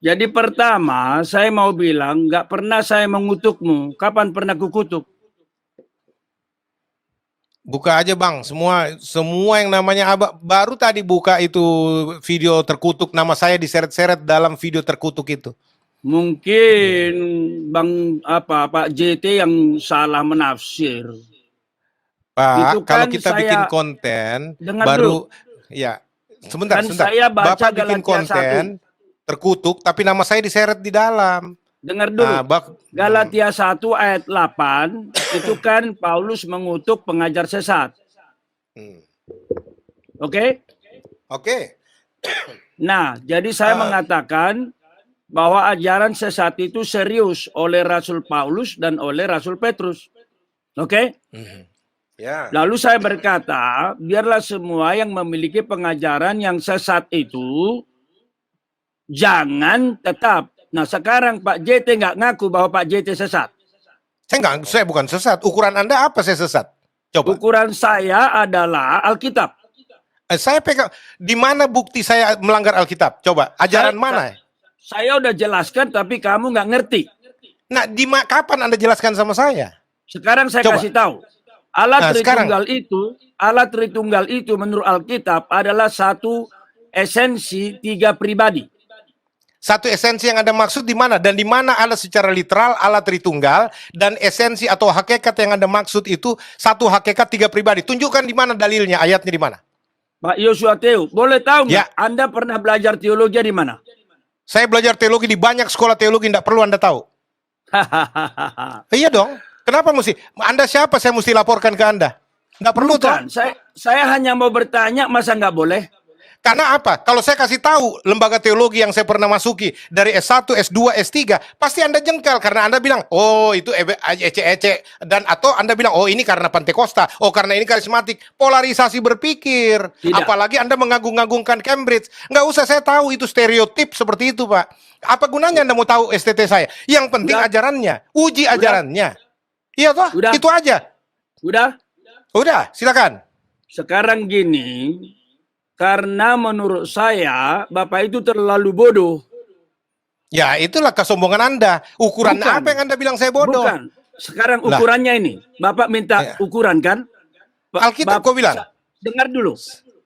Jadi pertama, saya mau bilang, nggak pernah saya mengutukmu. Kapan pernah kukutuk? Buka aja Bang, semua yang namanya Abah baru tadi buka itu video terkutuk, nama saya diseret-seret dalam video terkutuk itu. Mungkin Pak JT yang salah menafsir. Itu Pak, kalau kan kita bikin konten dengar baru dulu. ya sebentar, Kan saya baca Bapak bikin Galatia 1. konten terkutuk tapi nama saya diseret di dalam. Dengar dulu. Nah, Galatia 1 ayat 8 itu kan Paulus mengutuk pengajar sesat. Oke? Oke. Nah, jadi saya mengatakan bahwa ajaran sesat itu serius oleh Rasul Paulus dan oleh Rasul Petrus. Oke? Ya. Lalu saya berkata, biarlah semua yang memiliki pengajaran yang sesat itu jangan tetap. Nah, sekarang Pak JT nggak ngaku bahwa Pak JT sesat. Saya bukan sesat. Ukuran Anda apa saya sesat? Coba. Ukuran saya adalah Alkitab. Saya pegang. Di mana bukti saya melanggar Alkitab? Coba. Ajaran mana? Saya udah jelaskan, tapi kamu nggak ngerti. Nah, kapan Anda jelaskan sama saya? Sekarang saya kasih tahu. Alat Tritunggal itu menurut Alkitab adalah satu esensi tiga pribadi. Satu esensi yang Anda maksud di mana? Dan di mana alat secara literal alat Tritunggal dan esensi atau hakikat yang Anda maksud itu satu hakikat tiga pribadi. Tunjukkan di mana dalilnya, ayatnya di mana? Pak Yosua Teo, boleh tahu nggak? Ya. Anda pernah belajar teologi di mana? Saya belajar teologi di banyak sekolah teologi, tidak perlu Anda tahu. Iya dong. Kenapa mesti? Anda siapa saya mesti laporkan ke Anda? Nggak perlu Bukan, saya hanya mau bertanya, masa nggak boleh? Karena apa? Kalau saya kasih tahu lembaga teologi yang saya pernah masuki dari S1, S2, S3, pasti Anda jengkel karena Anda bilang, oh itu ece-ece, dan atau Anda bilang, oh ini karena Pantekosta, oh karena ini karismatik, polarisasi berpikir. Tidak. Apalagi Anda mengagung-agungkan Cambridge. Nggak usah saya tahu itu stereotip seperti itu, Pak. Apa gunanya Anda mau tahu STT saya? Yang penting ajarannya, uji ajarannya. Iya toh? Udah. Itu aja. Udah, silakan. Sekarang gini, karena menurut saya Bapak itu terlalu bodoh. Ya itulah kesombongan Anda. Ukuran apa yang Anda bilang saya bodoh? Bukan. Sekarang ukurannya ini. Bapak minta ukuran kan? Alkitab kau bilang. Dengar dulu.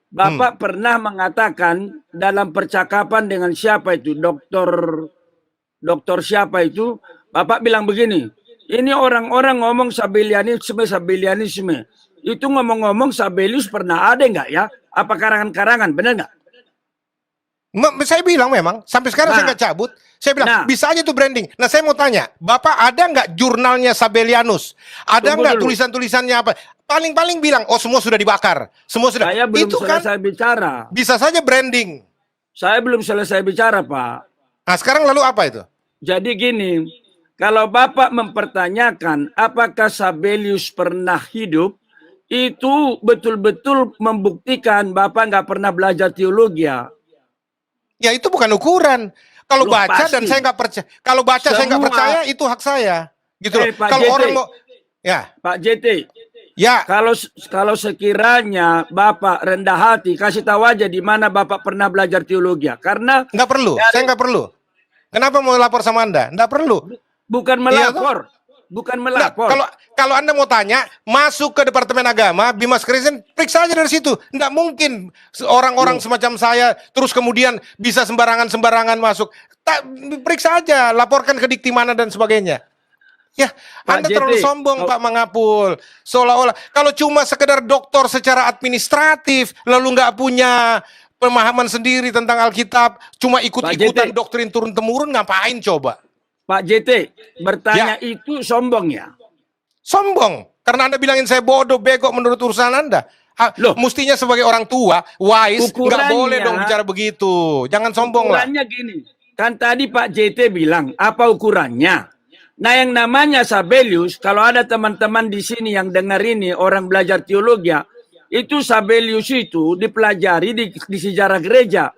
Bapak pernah mengatakan dalam percakapan dengan siapa itu? Dokter siapa itu? Bapak bilang begini. Ini orang-orang ngomong Sabellianisme. Itu ngomong-ngomong Sabellius pernah ada nggak ya? Apa karangan-karangan? Benar nggak? Saya bilang memang. Sampai sekarang saya nggak cabut. Saya bilang, bisa aja tuh branding. Nah saya mau tanya, Bapak ada nggak jurnalnya Sabellianus? Ada nggak tulisan-tulisannya apa? Paling-paling bilang, oh semua sudah dibakar. Semua sudah. Saya belum selesai bicara. Bisa saja branding. Saya belum selesai bicara, Pak. Nah sekarang lalu apa itu? Jadi gini, kalau Bapak mempertanyakan apakah Sabellius pernah hidup, itu betul-betul membuktikan Bapak nggak pernah belajar teologi ya. Ya itu bukan ukuran. Kalau baca dan saya nggak percaya, kalau baca saya nggak percaya itu hak saya, gitu loh. Kalau orang mau, ya. Pak JT, ya. Kalau sekiranya Bapak rendah hati, kasih tahu aja di mana Bapak pernah belajar teologi ya. Karena nggak perlu, saya nggak perlu. Kenapa mau lapor sama Anda? Nggak perlu. Bukan melapor. Bukan melapor. Nah, kalau Anda mau tanya, masuk ke Departemen Agama, Bimas Kristen, periksa aja dari situ. Nggak mungkin orang-orang semacam saya terus kemudian bisa sembarangan masuk. Periksa aja, laporkan ke Dikti mana dan sebagainya. Ya, Anda terlalu sombong, Pak Mangapul. Seolah-olah kalau cuma sekedar doktor secara administratif, lalu nggak punya pemahaman sendiri tentang Alkitab, cuma ikut-ikutan doktrin turun-temurun, ngapain coba? Pak JT, bertanya itu sombong ya? Sombong, karena Anda bilangin saya bodoh, bego menurut urusan Anda. Loh, mestinya sebagai orang tua, wise, nggak boleh dong bicara begitu. Jangan sombong lah. Ukurannya gini, kan tadi Pak JT bilang, apa ukurannya? Nah yang namanya Sabellius, kalau ada teman-teman di sini yang dengar ini, orang belajar teologi, itu Sabellius itu dipelajari di sejarah gereja.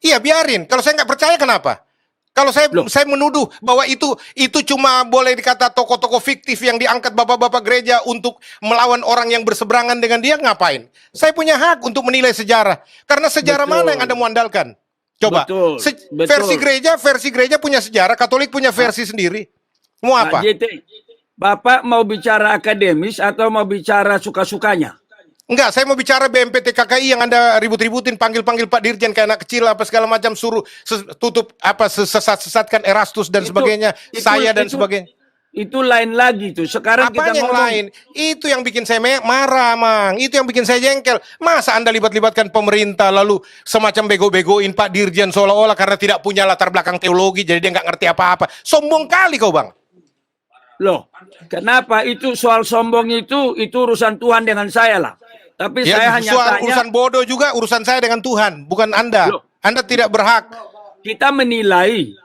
Iya biarin, kalau saya nggak percaya kenapa? Kalau saya menuduh bahwa itu cuma boleh dikata tokoh-tokoh fiktif yang diangkat bapak-bapak gereja untuk melawan orang yang berseberangan dengan dia, ngapain? Saya punya hak untuk menilai sejarah. Karena sejarah mana yang Anda mau andalkan? Coba, Betul, versi gereja punya sejarah, Katolik punya versi sendiri. Mau Pak apa? JT, Bapak mau bicara akademis atau mau bicara suka-sukanya? Enggak, saya mau bicara BMPT KKI yang Anda ribut-ributin, panggil-panggil Pak Dirjen kayak anak kecil apa segala macam, suruh tutup apa sesat-sesatkan Erastus dan sebagainya, saya dan sebagainya. Itu lain lagi tuh. Sekarang Apa kita yang ngomong lain? Itu yang bikin saya marah, Mang. Itu yang bikin saya jengkel. Masa Anda libat-libatkan pemerintah lalu semacam bego-begoin Pak Dirjen seolah-olah karena tidak punya latar belakang teologi jadi dia nggak ngerti apa-apa. Sombong kali kau, Bang. loh. Kenapa itu soal sombong itu urusan Tuhan dengan saya lah. Tapi Ya, saya hanya soal tanya, urusan bodoh juga urusan saya dengan Tuhan, bukan Anda. Loh. Anda tidak berhak. kita menilai.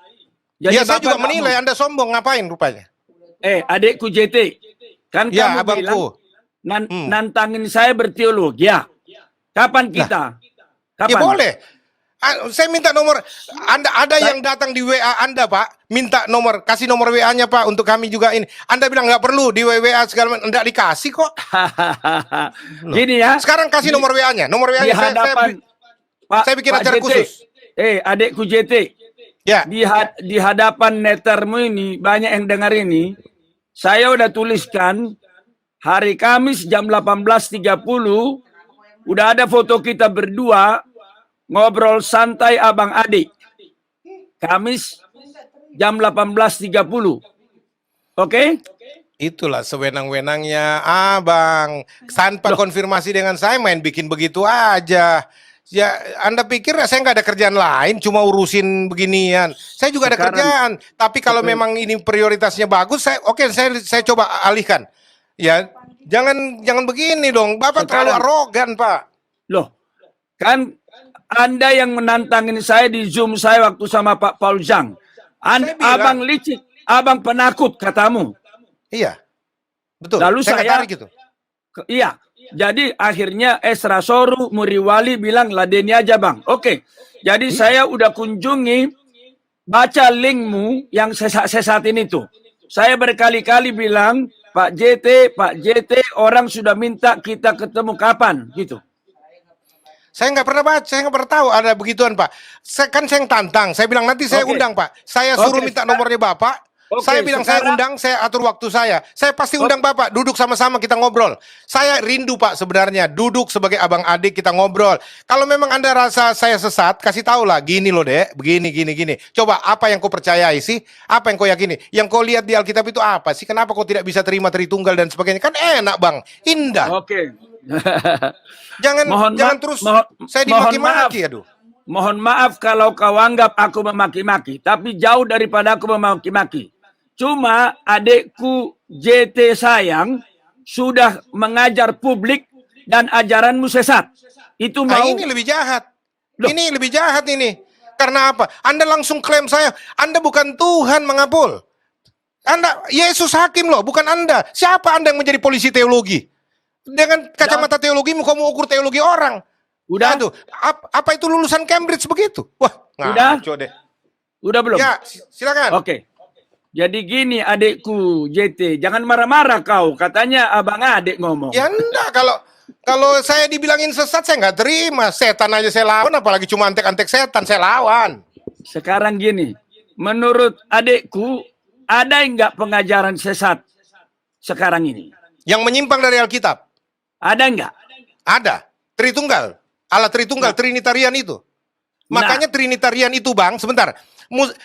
Jadi Ya, saya Bapak juga nggak menilai Anda sombong ngapain rupanya. adikku JT, kan Ya, kamu bilang abangku. nantangin saya berteologi. Ya. Kapan kita? Ya Kapan? boleh. Saya minta nomor Anda, ada yang datang di WA Anda, Pak, minta nomor, kasih nomor WA-nya, Pak, untuk kami juga ini. Anda bilang nggak perlu di WA segala macam, enggak dikasih kok. Gini ya. Sekarang kasih nomor WA-nya. Nomor Di WA-nya hadapan saya bikin Pak acara JT. khusus. Adikku JT. Ya. Di hadapan netermu ini banyak yang dengar ini. Saya udah tuliskan hari Kamis jam 18.30 udah ada foto kita berdua ngobrol santai abang adik. Kamis jam 18.30. Oke? Itulah sewenang-wenangnya Abang. Tanpa konfirmasi dengan saya main bikin begitu aja. Ya, Anda pikir saya nggak ada kerjaan lain, cuma urusin beginian. Saya juga ada kerjaan. Tapi kalau memang ini prioritasnya bagus, saya coba alihkan. Ya, jangan begini dong. Bapak terlalu arogan, Pak. Loh, kan Anda yang menantangin saya di Zoom saya waktu sama Pak Paul Zhang. Abang licik, abang penakut katamu. Iya, betul. Lalu saya tarik gitu. Iya. Jadi akhirnya Esra Soru Muriwali bilang ladeni aja bang. Oke. Jadi saya udah kunjungi, baca linkmu yang sesatin itu. Saya berkali-kali bilang Pak JT orang sudah minta kita ketemu kapan gitu. Saya nggak pernah baca, saya nggak pernah tahu ada begituan, Pak. Saya yang tantang. Saya bilang nanti saya undang, Pak. Saya suruh minta nomornya Bapak. Saya bilang saya undang, saya atur waktu saya. Saya pasti undang Bapak, duduk sama-sama kita ngobrol. Saya rindu, Pak, sebenarnya duduk sebagai abang adik kita ngobrol. Kalau memang Anda rasa saya sesat, kasih tahu lah, gini loh, Dek, begini. Coba apa yang kau percayai sih? Apa yang kau yakini? Yang kau lihat di Alkitab itu apa sih? Kenapa kau tidak bisa terima Tritunggal dan sebagainya? Kan enak, Bang. Indah. Oke. Jangan terus saya dimaki-maki, aduh. Mohon maaf kalau kau anggap aku memaki-maki, tapi jauh daripada aku memaki-maki. Cuma adikku JT sayang sudah mengajar publik dan ajaranmu sesat. Itu mau. Ini lebih jahat. Ini lebih jahat ini. Karena apa? Anda langsung klaim saya. Anda bukan Tuhan, Mangapul. Anda Yesus hakim loh, bukan Anda. Siapa Anda yang menjadi polisi teologi? Dengan kacamata teologimu kamu ukur teologi orang. Udah. Aduh, apa itu lulusan Cambridge begitu? Wah, ngaco deh. Udah belum? Ya, silakan. Oke. Jadi gini adikku JT, jangan marah-marah kau. Katanya abang adik ngomong. Ya enggak, kalau saya dibilangin sesat saya nggak terima. Setan aja saya lawan, apalagi cuma antek-antek setan saya lawan. Sekarang gini, menurut adikku ada enggak pengajaran sesat sekarang ini? Yang menyimpang dari Alkitab? Ada enggak? Ada. Tritunggal. Allah Tritunggal, Trinitarian itu. Makanya Trinitarian itu, Bang, sebentar.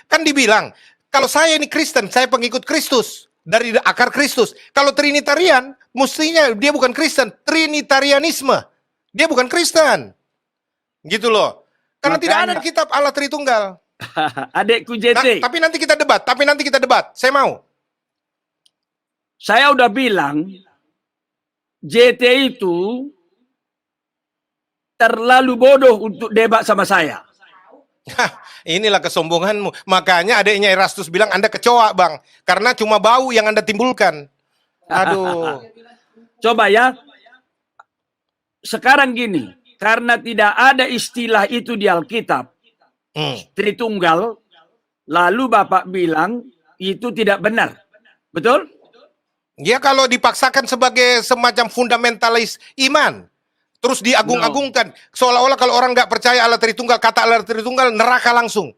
Kan dibilang, kalau saya ini Kristen, saya pengikut Kristus. Dari akar Kristus. Kalau Trinitarian, mestinya dia bukan Kristen. Trinitarianisme. Dia bukan Kristen. Gitu loh. Karena tidak ada di kitab Allah Tritunggal. Adikku JT. Tapi nanti kita debat. Saya mau. Saya udah bilang, JT itu terlalu bodoh untuk debat sama saya. Inilah kesombonganmu. Makanya adiknya Erastus bilang Anda kecoa, Bang. Karena cuma bau yang Anda timbulkan. Aduh. Coba ya. Sekarang gini. Karena tidak ada istilah itu di Alkitab. Tritunggal. Lalu Bapak bilang itu tidak benar. Betul? Ya kalau dipaksakan sebagai semacam fundamentalis iman. terus diagung-agungkan. Seolah-olah kalau orang nggak percaya Allah Tritunggal, kata Allah Tritunggal, neraka langsung.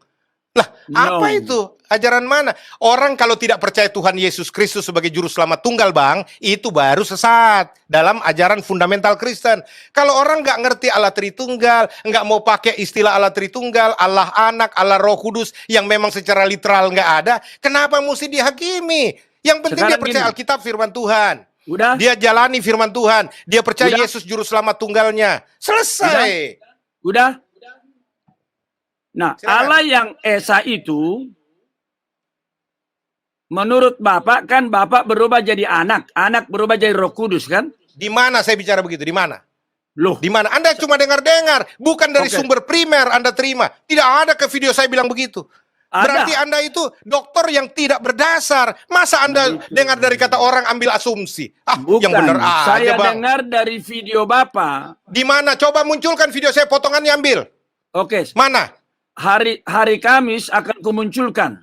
Lah, apa No. itu? Ajaran mana? Orang kalau tidak percaya Tuhan Yesus Kristus sebagai juru selamat tunggal, Bang, itu baru sesat dalam ajaran fundamental Kristen. Kalau orang nggak ngerti Allah Tritunggal, nggak mau pakai istilah Allah Tritunggal, Allah Anak, Allah Roh Kudus, yang memang secara literal nggak ada, kenapa mesti dihakimi? Yang penting Sekarang dia percaya gini. Alkitab firman Tuhan. Udah? Dia jalani firman Tuhan. Dia percaya Udah? Yesus juru selamat tunggalnya. Selesai. Udah? Nah, Silakan. Allah yang Esa itu, menurut Bapak kan Bapak berubah jadi anak. Anak berubah jadi Roh Kudus kan? Di mana saya bicara begitu? Di mana? Loh, Di mana? Anda cuma dengar-dengar, bukan dari Oke. sumber primer Anda terima. Tidak ada ke video saya bilang begitu. Ada. Berarti Anda itu dokter yang tidak berdasar. Masa Anda dengar dari kata orang ambil asumsi? bukan. Yang benar Saya aja, Bang. dengar dari video Bapak. Di mana? Coba munculkan video saya, potongannya ambil. Oke, Mana? hari Kamis akan kumunculkan.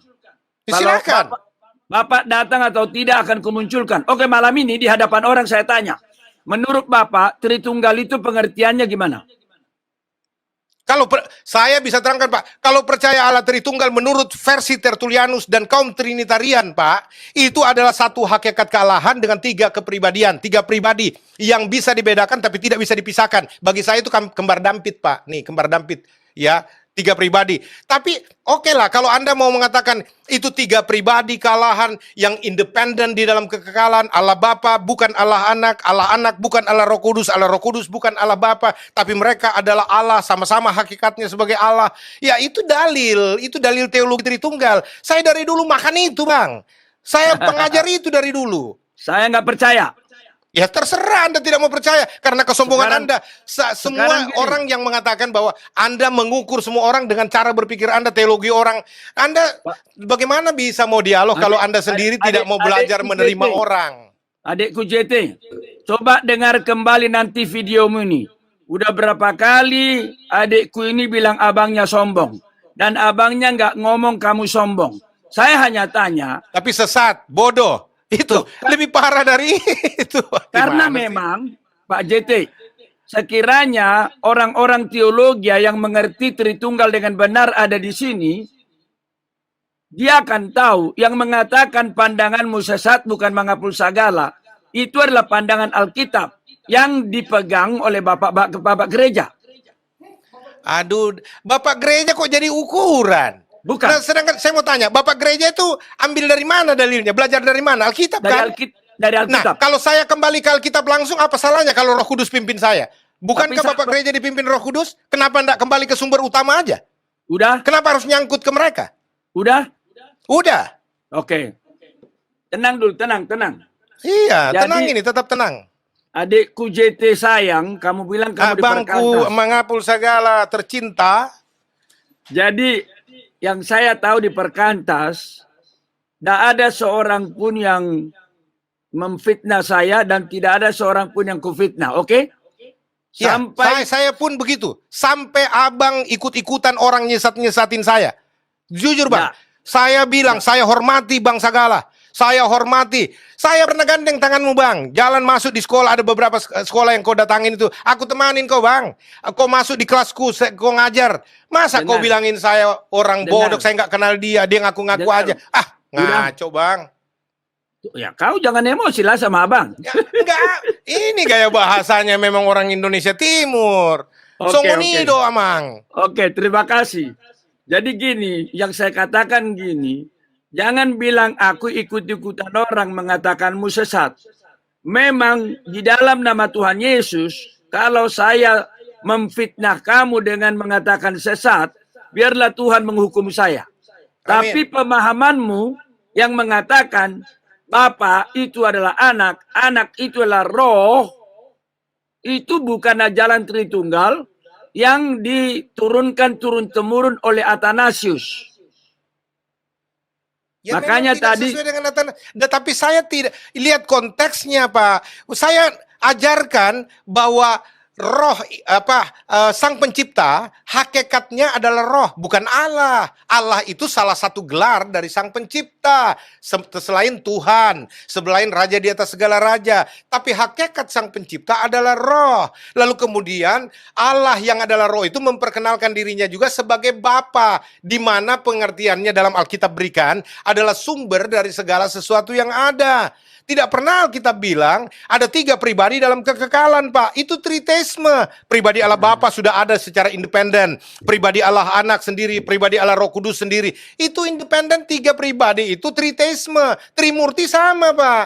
Kalau Silakan. Bapak datang atau tidak akan kumunculkan. Oke, malam ini di hadapan orang saya tanya. Menurut Bapak, Tritunggal itu pengertiannya gimana? Saya bisa terangkan, Pak. Kalau percaya Allah Tritunggal menurut versi Tertullianus dan kaum Trinitarian, Pak, itu adalah satu hakikat kealahan dengan tiga kepribadian, tiga pribadi yang bisa dibedakan tapi tidak bisa dipisahkan. Bagi saya itu kembar dampit, Pak. Nih, kembar dampit. Ya, tiga pribadi. Tapi oke lah, kalau Anda mau mengatakan itu tiga pribadi kealahan yang independen di dalam kekekalan, Allah Bapa bukan Allah Anak bukan Allah Roh Kudus bukan Allah Bapa, tapi mereka adalah Allah, sama-sama hakikatnya sebagai Allah. Ya, itu dalil teologi Tritunggal. Saya dari dulu makan itu, Bang. Saya pengajar itu dari dulu. Saya nggak percaya. Ya terserah Anda tidak mau percaya karena kesombongan Anda. Semua sekarang gini. orang yang mengatakan bahwa Anda mengukur semua orang dengan cara berpikir Anda, teologi orang. Anda bagaimana bisa mau dialog kalau Anda sendiri tidak mau belajar menerima orang? Adikku JT, coba dengar kembali nanti videomu ini. Udah berapa kali adikku ini bilang abangnya sombong. Dan abangnya nggak ngomong kamu sombong. Saya hanya tanya. Tapi sesat, bodoh. Itu lebih parah dari itu. Karena Gimana sih? memang Pak JT, sekiranya orang-orang teologi yang mengerti Tritunggal dengan benar ada di sini, dia akan tahu yang mengatakan pandanganmu sesat bukan menghapus segala. Itu adalah pandangan Alkitab yang dipegang oleh bapak gereja. Aduh, Bapak gereja kok jadi ukuran? Bukan. Nah, sedangkan saya mau tanya, Bapak gereja itu ambil dari mana dalilnya? Belajar dari mana? Alkitab kan? Dari Nah, Alkitab. kalau saya kembali ke Alkitab langsung, apa salahnya kalau Roh Kudus pimpin saya? Bukankah Tapi Bapak gereja dipimpin Roh Kudus? Kenapa enggak kembali ke sumber utama aja? Udah? Kenapa harus nyangkut ke mereka? Udah? Udah. Oke. Tenang dulu, tenang. Iya, Jadi- tenang ini, tetap tenang. Adikku JT sayang, kamu bilang kamu Abangku diperkantas. mengapul segala tercinta. Jadi yang saya tahu di Perkantas, tidak ada seorang pun yang memfitnah saya dan tidak ada seorang pun yang kufitnah, oke? Ya, Sampai saya pun begitu. Sampai abang ikut-ikutan orang nyesat-nyesatin saya. Jujur bang, Ya. saya bilang saya hormati Bang Sagala. Saya hormati. Saya pernah gandeng tanganmu bang. Jalan masuk di sekolah, ada beberapa sekolah yang kau datangin itu. Aku temanin kau bang. Kau masuk di kelasku, kau ngajar. Masa kau Dengar. bilangin saya orang Dengar. bodoh, saya nggak kenal dia ngaku-ngaku Dengar. aja. Ah, Udah. ngaco bang. ya kau jangan emosi lah sama abang. Ya, enggak, ini gaya bahasanya memang orang Indonesia Timur. Oke, Songonido amang. Oke, terima kasih. Jadi gini, yang saya katakan gini, jangan bilang aku ikut-ikutan orang mengatakanmu sesat. Memang di dalam nama Tuhan Yesus, kalau saya memfitnah kamu dengan mengatakan sesat, biarlah Tuhan menghukum saya. Amin. Tapi pemahamanmu yang mengatakan Bapa itu adalah anak, anak itu adalah roh, itu bukan jalan Tritunggal yang diturunkan turun-temurun oleh Athanasius. Ya, Makanya memang tidak tadi- sesuai dengan tapi saya tidak lihat konteksnya Pak. Saya ajarkan bahwa roh sang pencipta hakikatnya adalah roh, bukan Allah. Allah itu salah satu gelar dari sang pencipta, selain Tuhan, selain raja di atas segala raja. Tapi hakikat sang pencipta adalah roh. Lalu kemudian Allah yang adalah roh itu memperkenalkan dirinya juga sebagai Bapa, di mana pengertiannya dalam Alkitab berikan adalah sumber dari segala sesuatu yang ada. Tidak pernah kita bilang ada 3 pribadi dalam kekekalan, Pak. Itu triteisme. Pribadi Allah Bapa sudah ada secara independen. Pribadi Allah Anak sendiri, pribadi Allah Roh Kudus sendiri. Itu independen, 3 pribadi itu triteisme. Trimurti sama, Pak.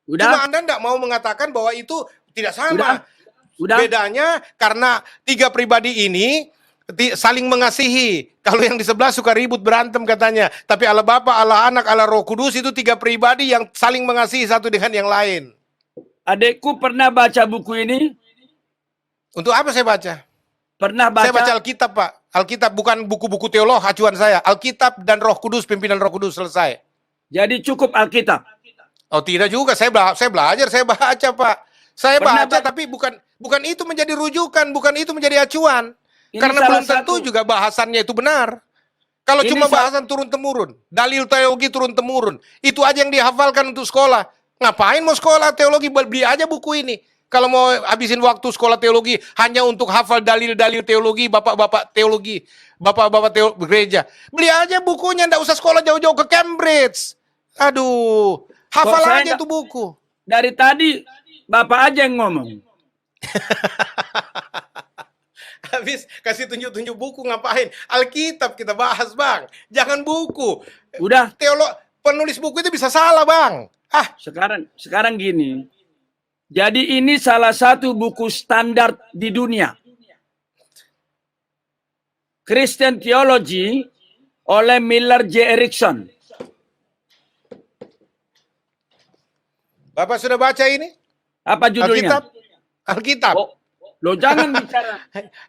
Cuma Anda tidak mau mengatakan bahwa itu tidak sama. Bedanya karena 3 pribadi ini saling mengasihi. Kalau yang di sebelah suka ribut berantem katanya. Tapi Allah Bapa, Allah Anak, Allah Roh Kudus itu 3 pribadi yang saling mengasihi satu dengan yang lain. Adekku pernah baca buku ini. Untuk apa saya baca? Pernah baca. Saya baca Alkitab, Pak. Alkitab bukan buku-buku teolog acuan saya. Alkitab dan Roh Kudus, pimpinan Roh Kudus, selesai. Jadi cukup Alkitab. Oh tidak juga, saya belajar, saya baca, Pak. Saya Pernah baca tapi bukan itu menjadi rujukan, bukan itu menjadi acuan. Ini Karena belum tentu juga bahasannya itu benar. Kalau Ini cuma bahasan turun-temurun, dalil teologi turun-temurun, itu aja yang dihafalkan untuk sekolah. Ngapain mau sekolah teologi? Beli aja buku ini. Kalau mau habisin waktu sekolah teologi hanya untuk hafal dalil-dalil teologi, bapak-bapak teologi, bapak-bapak gereja, beli aja bukunya, ndak usah sekolah jauh-jauh ke Cambridge. Aduh, hafal aja itu buku. Dari tadi Bapak aja yang ngomong. Habis kasih tunjuk-tunjuk buku ngapain? Alkitab kita bahas, Bang. Jangan buku. Udah. Penulis buku itu bisa salah, Bang. Sekarang gini. Jadi ini salah satu buku standar di dunia. Christian Theology oleh Miller J. Erickson. Bapak sudah baca ini? Apa judulnya? Alkitab. Lo jangan bicara.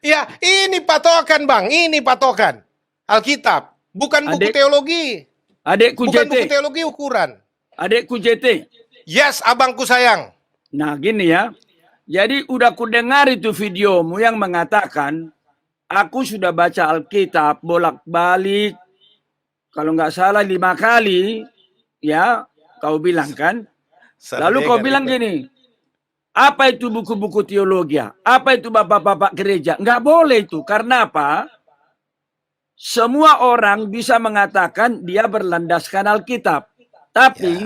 Ya, ini patokan, Bang. Ini patokan. Alkitab. Bukan buku teologi. Adekku bukan JT. Buku teologi ukuran. Adekku JT. Yes, abangku sayang. Nah, gini ya. Jadi udah ku dengar itu videomu yang mengatakan, aku sudah baca Alkitab bolak-balik. Kalau nggak salah 5 kali. Ya, kau bilang kan. Lalu kau bilang gini. Apa itu buku-buku teologi? Apa itu bapak-bapak gereja? Nggak boleh itu. Karena apa? Semua orang bisa mengatakan dia berlandaskan Alkitab. Tapi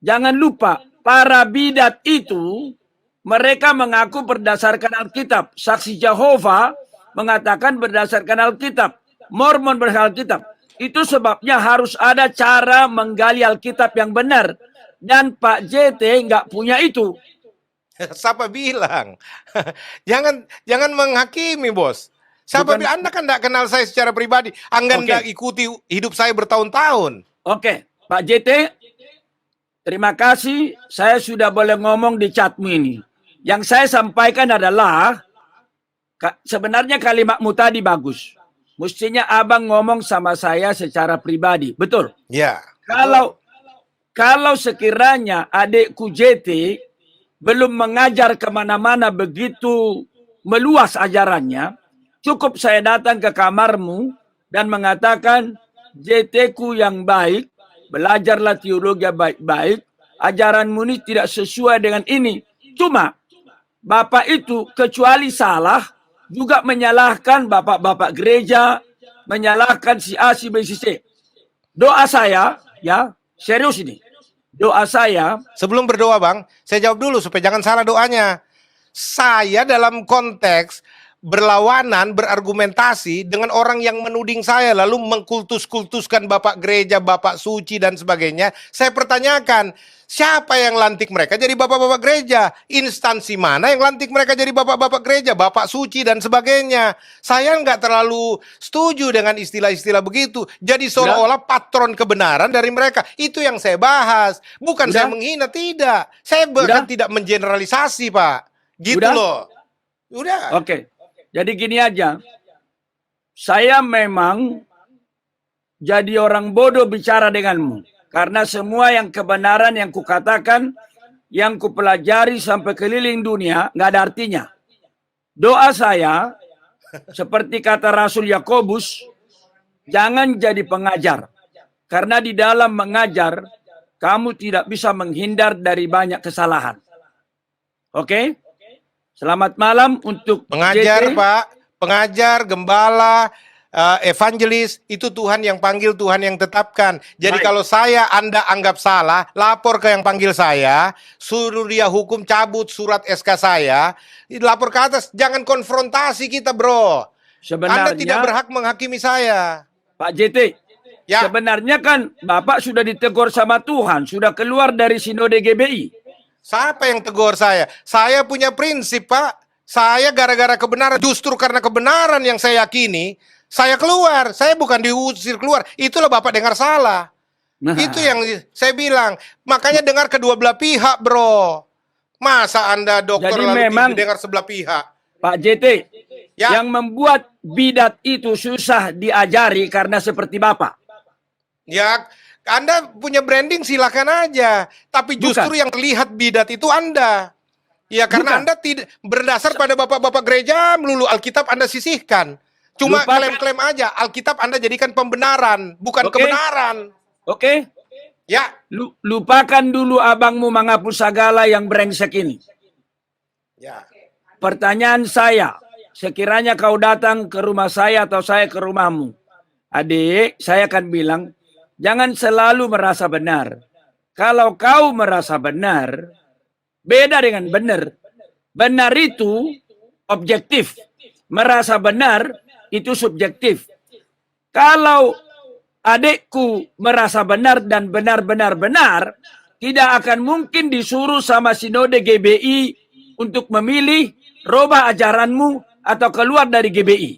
jangan lupa, para bidat itu mereka mengaku berdasarkan Alkitab. Saksi Jehovah mengatakan berdasarkan Alkitab. Mormon berdasarkan Alkitab. Itu sebabnya harus ada cara menggali Alkitab yang benar. Dan Pak JT nggak punya itu. Siapa bilang? jangan menghakimi, Bos. Siapa bilang? Anda kan nggak kenal saya secara pribadi. Anda nggak ikuti hidup saya bertahun-tahun. Oke, Pak JT, terima kasih. Saya sudah boleh ngomong di chatmu ini. Yang saya sampaikan adalah, sebenarnya kalimatmu tadi bagus. Mestinya abang ngomong sama saya secara pribadi. Betul? Ya. Kalau sekiranya adekku JT belum mengajar kemana-mana begitu meluas ajarannya, cukup saya datang ke kamarmu dan mengatakan, JT-ku yang baik, belajarlah teologi baik-baik, ajaranmu ini tidak sesuai dengan ini. Cuma, Bapak itu kecuali salah, juga menyalahkan bapak-bapak gereja, menyalahkan si A, si B, si C. Doa saya, ya, serius ini. Doa saya. Sebelum berdoa, Bang, saya jawab dulu supaya jangan salah doanya. Saya dalam konteks berlawanan, berargumentasi dengan orang yang menuding saya, lalu mengkultus-kultuskan bapak gereja, bapak suci, dan sebagainya. Saya pertanyakan, siapa yang lantik mereka jadi bapak-bapak gereja? Instansi mana yang lantik mereka jadi bapak-bapak gereja, bapak suci, dan sebagainya? Saya nggak terlalu setuju dengan istilah-istilah begitu. Jadi seolah-olah patron kebenaran dari mereka. Itu yang saya bahas. Bukan saya menghina, tidak. Saya bahkan tidak mengeneralisasi, Pak. Gitu loh. Udah. Oke. Jadi gini aja. Saya memang jadi orang bodoh bicara denganmu. Karena semua yang kebenaran yang kukatakan yang kupelajari sampai keliling dunia nggak ada artinya. Doa saya, seperti kata Rasul Yakobus, jangan jadi pengajar. Karena di dalam mengajar, kamu tidak bisa menghindar dari banyak kesalahan. Oke? Selamat malam untuk Pengajar, JT. Pak. Pengajar, gembala, evangelis, itu Tuhan yang panggil, Tuhan yang tetapkan. Jadi Baik. kalau Anda anggap salah, lapor ke yang panggil saya, suruh dia hukum, cabut surat SK saya, lapor ke atas, jangan konfrontasi kita, bro. Anda tidak Sebenarnya, berhak menghakimi saya. Pak JT, Ya, sebenarnya kan Bapak sudah ditegur sama Tuhan, sudah keluar dari sinode GBI. siapa yang tegur saya? Saya punya prinsip, Pak. Saya gara-gara kebenaran, justru karena kebenaran yang saya yakini, saya keluar. Saya bukan diusir keluar. Itulah Bapak dengar salah. Nah, Itu yang saya bilang. Makanya dengar kedua belah pihak, bro. Masa Anda dokter Jadi lalu memang- dengar sebelah pihak? Pak JT, Ya. yang membuat bidat itu susah diajari karena seperti Bapak. Ya, Anda punya branding silakan aja. Tapi justru yang terlihat bidat itu Anda. Ya, karena Bukan. Anda tidak berdasar pada bapak-bapak gereja melulu Alkitab Anda sisihkan. Cuma Lupakan. klaim-klaim aja. Alkitab Anda jadikan pembenaran, bukan Oke. kebenaran. Oke? Ya, Lupakan dulu abangmu menghapus segala yang brengsek ini. ya. Pertanyaan saya, sekiranya kau datang ke rumah saya atau saya ke rumahmu, adik, saya akan bilang, jangan selalu merasa benar. Kalau kau merasa benar, beda dengan benar. Benar itu objektif. Merasa benar itu subjektif. Kalau adikku merasa benar dan benar-benar benar, tidak akan mungkin disuruh sama sinode GBI untuk memilih robah ajaranmu atau keluar dari GBI.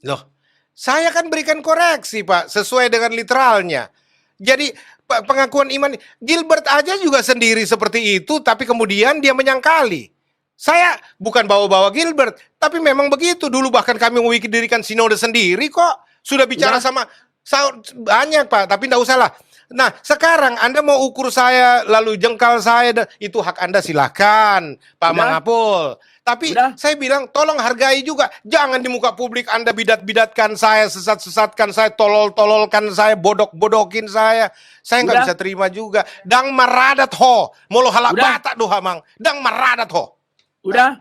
Loh, saya kan berikan koreksi, Pak, sesuai dengan literalnya. Jadi, pengakuan iman, Gilbert aja juga sendiri seperti itu, tapi kemudian dia menyangkali. Saya bukan bawa-bawa Gilbert, tapi memang begitu. Dulu bahkan kami dirikan sinode sendiri kok. Sudah bicara Ya. sama banyak, Pak, tapi tidak usah lah. Nah, sekarang Anda mau ukur saya, lalu jengkal saya, itu hak Anda, silakan, Pak Udah. Mangapul. Tapi Udah. saya bilang, tolong hargai juga. Jangan di muka publik Anda bidat-bidatkan saya, sesat-sesatkan saya, tolol-tololkan saya, bodok-bodokin saya. Saya nggak Udah. bisa terima juga. Dang maradat ho. Molo halak Udah. batak doh hamang. Dang maradat ho. Udah?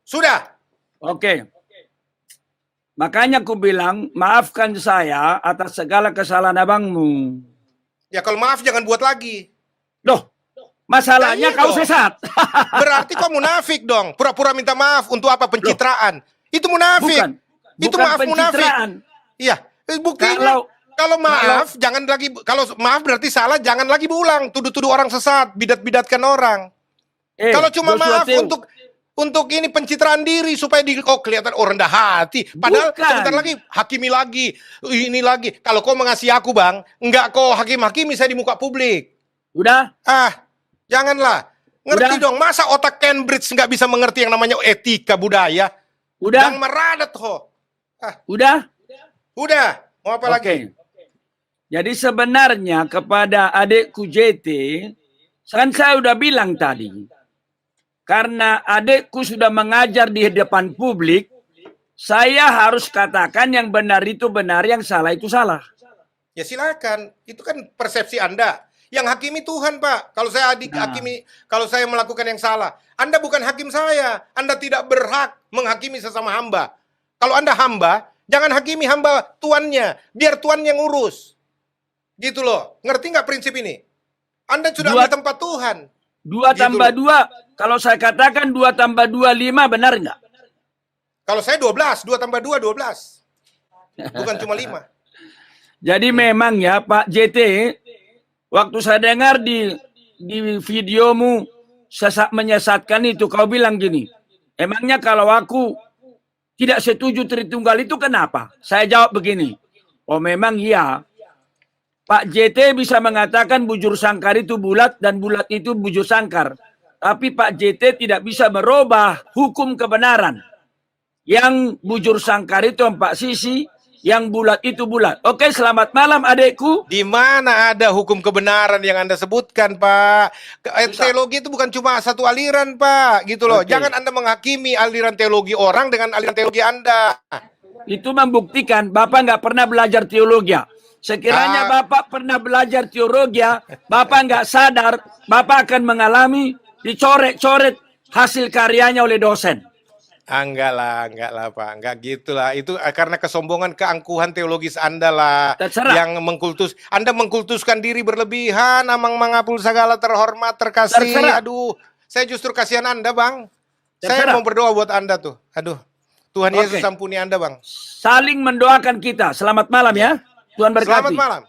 Sudah. Oke. Makanya aku bilang, maafkan saya atas segala kesalahan abangmu. Ya kalau maaf jangan buat lagi. Loh, masalahnya Nah, iya kau dong. sesat. Berarti kau munafik dong. Pura-pura minta maaf untuk apa? Pencitraan. Itu munafik. Bukan. Itu Bukan maaf munafik. pencitraan. Iya. Buktinya. Kalau maaf, jangan lagi. Kalau maaf berarti salah, jangan lagi berulang. Tuduh-tuduh orang sesat, bidat-bidatkan orang. Kalau cuma Joshua maaf Teo, untuk ini pencitraan diri supaya kelihatan orang rendah hati. Padahal Bukan. sebentar lagi hakimi lagi, ini lagi. Kalau kau mengasihi aku, Bang, enggak kau hakimi saya di muka publik. Udah? Ah, janganlah. Ngerti Udah. dong, masa otak Cambridge nggak bisa mengerti yang namanya etika budaya? Udah? Yang meradat ho. Udah? Udah, mau apa Oke. lagi? Jadi sebenarnya kepada adikku JT, kan saya udah bilang tadi, karena adikku sudah mengajar di depan publik, saya harus katakan yang benar itu benar, yang salah itu salah. Ya silakan, itu kan persepsi Anda. Yang hakimi Tuhan, Pak. Kalau saya hakimi, kalau saya melakukan yang salah, Anda bukan hakim saya. Anda tidak berhak menghakimi sesama hamba. Kalau Anda hamba, jangan hakimi hamba tuannya, biar tuan yang urus. Gitu loh. Ngerti nggak prinsip ini? Anda sudah ambil tempat Tuhan. 2 Gitu tambah loh. 2, kalau saya katakan 2 tambah 2, 5, benar nggak? Kalau saya 12, 2 tambah 2, 12. Bukan cuma 5. Jadi memang ya Pak JT, waktu saya dengar di videomu menyesatkan itu, kau bilang gini, emangnya kalau aku tidak setuju Tritunggal itu kenapa? Saya jawab begini, oh memang iya, Pak JT bisa mengatakan bujur sangkar itu bulat dan bulat itu bujur sangkar. Tapi Pak JT tidak bisa merubah hukum kebenaran. Yang bujur sangkar itu 4 sisi, Yang bulat itu bulat. Oke, selamat malam adekku. Di mana ada hukum kebenaran yang Anda sebutkan, Pak? Teologi itu bukan cuma satu aliran, Pak. Gitu loh. Oke. Jangan Anda menghakimi aliran teologi orang dengan aliran teologi Anda. Itu membuktikan Bapak nggak pernah belajar teologi. Sekiranya Bapak pernah belajar teologi, Bapak nggak sadar, Bapak akan mengalami dicoret-coret hasil karyanya oleh dosen. Enggak lah Pak, enggak gitulah. Itu karena kesombongan, keangkuhan teologis Anda lah. Terserah. Yang Anda mengkultuskan diri berlebihan, amang mangapul segala terhormat, terkasih. Terserah. Aduh, saya justru kasihan Anda, Bang. Terserah. Saya mau berdoa buat Anda tuh. Aduh, Tuhan Yesus Oke. ampuni Anda, Bang. Saling mendoakan kita. Selamat malam ya. Tuhan berkati. Selamat malam.